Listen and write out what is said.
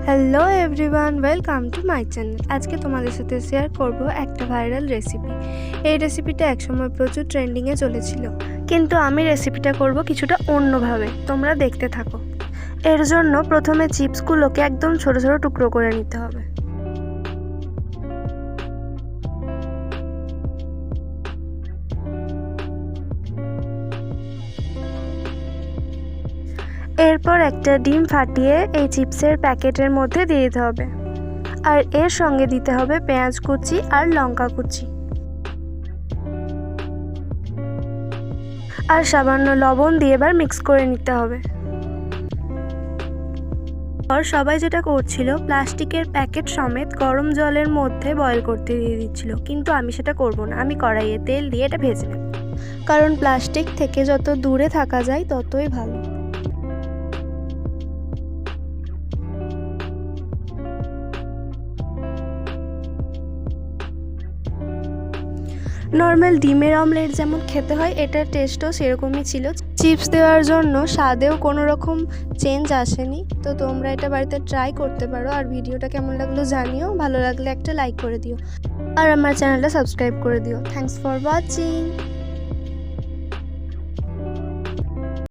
Hello everyone, welcome to my channel. আজকে তোমাদের সাথে শেয়ার করব একটা ভাইরাল রেসিপি। এই রেসিপিটা একসময় প্রচুর ট্রেন্ডিংয়ে চলেছিল, কিন্তু আমি রেসিপিটা করব কিছুটা অন্যভাবে। তোমরা দেখতে থাকো। এর জন্য প্রথমে চিপসগুলোকে একদম ছোট ছোট টুকরো করে নিতে হবে। এরপর একটা ডিম ফাটিয়ে এই চিপসের প্যাকেটের মধ্যে দিয়ে দিতে হবে, আর এর সঙ্গে দিতে হবে পেঁয়াজ কুচি আর লঙ্কা কুচি, আর সামান্য লবণ দিয়ে এবার মিক্স করে নিতে হবে। আর সবাই যেটা করছিল, প্লাস্টিকের প্যাকেট সমেত গরম জলের মধ্যে বয়েল করতে দিয়ে দিচ্ছিল, কিন্তু আমি সেটা করব না। আমি কড়াইয়ে তেল দিয়ে এটা ভেজে নেব, কারণ প্লাস্টিক থেকে যত দূরে থাকা যায় ততই ভালো। নর্মাল ডিমের অমলেট যেমন খেতে হয়, এটার টেস্টও সেরকমই ছিল। চিপস দেওয়ার জন্য স্বাদেও কোনো রকম চেঞ্জ আসেনি। তো তোমরা এটা বাড়িতে ট্রাই করতে পারো। আর ভিডিওটা কেমন লাগলো জানিও, ভালো লাগলে একটা লাইক করে দিও, আর আমার চ্যানেলটা সাবস্ক্রাইব করে দিও। Thanks for watching.